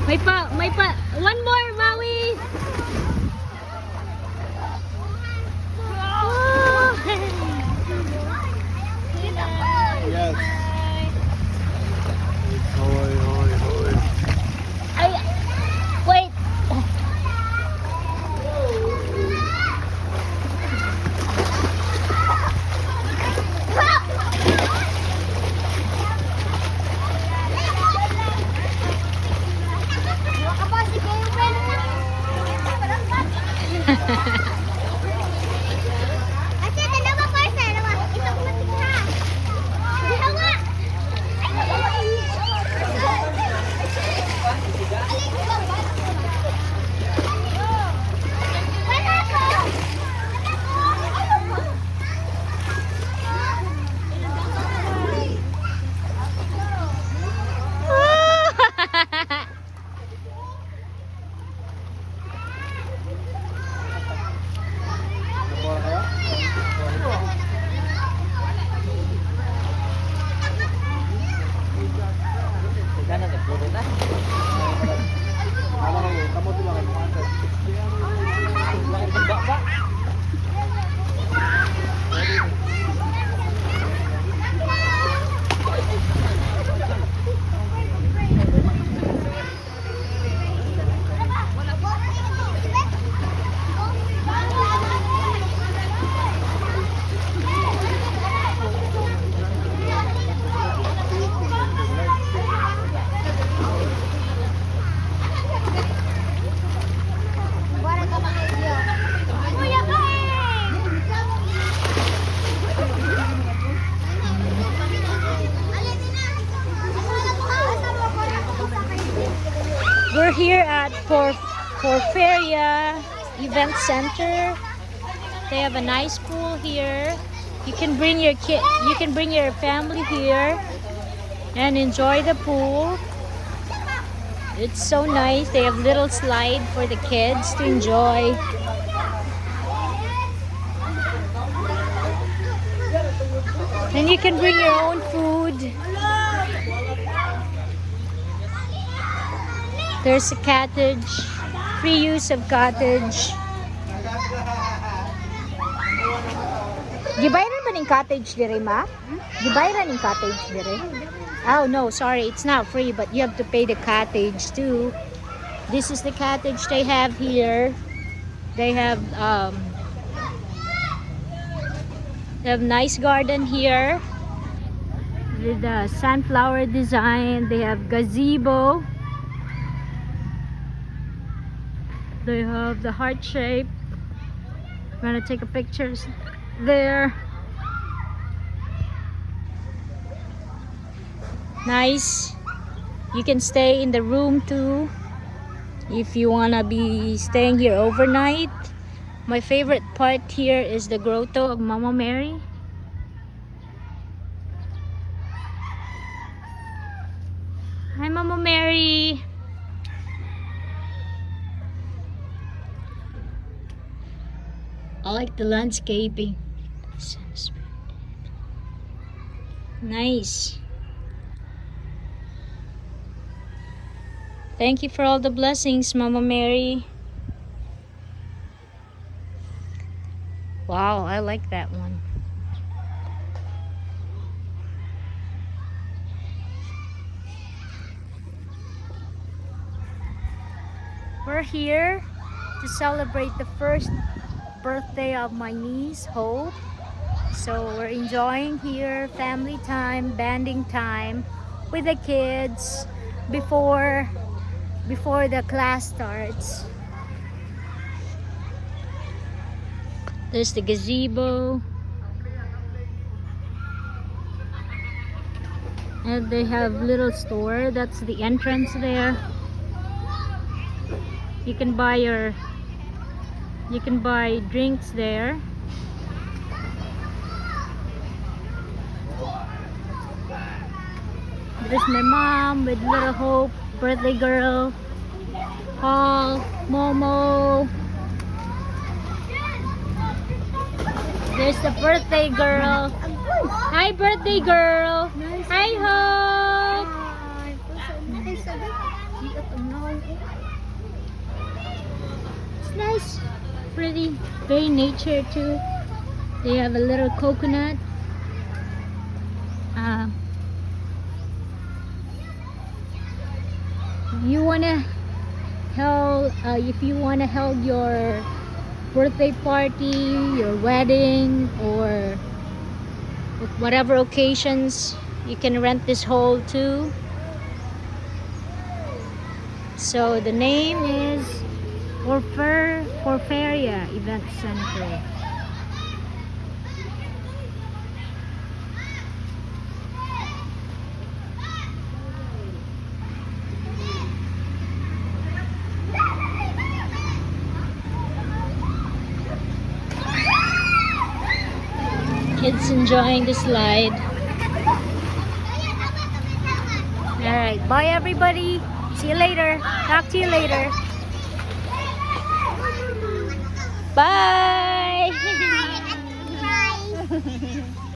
May pa. One more, Maui. Oh. Yes. Hoy, hoy, hoy. Ay, wait. We're here at Porphyria Event Center. They have a nice pool here. You can bring your family here and enjoy the pool. It's so nice. They have little slide for the kids to enjoy. And you can bring your own food. There's a cottage, free use of cottage. Gibayran ba ning cottage dire, ma? Gibayran ning cottage dire? Oh no, sorry, it's not free, but you have to pay the cottage too. This is the cottage they have here. They have nice garden here with the sunflower design. They have gazebo. They have the heart shape. I'm gonna take a pictures there. Nice. You can stay in the room too if you wanna be staying here overnight. My favorite part here is the grotto of Mama Mary. Hi, Mama Mary. I like the landscaping. Nice. Thank you for all the blessings, Mama Mary. Wow, I like that one. We're here to celebrate the first birthday of my niece, Hope. So we're enjoying here family time, banding time with the kids before the class starts. There's the gazebo. And they have little store. That's the entrance there. You can buy drinks there. There's my mom with little Hope, birthday girl, Paul, Momo. There's the birthday girl. Hi, birthday girl. Hi, Hope. It's nice, pretty, very nature too. They have a little coconut. You wanna if you wanna hold your birthday party, your wedding, or whatever occasions, you can rent this hall too. So the name is Porferia Event Center. Kids enjoying the slide. Alright, bye everybody. See you later. Talk to you later.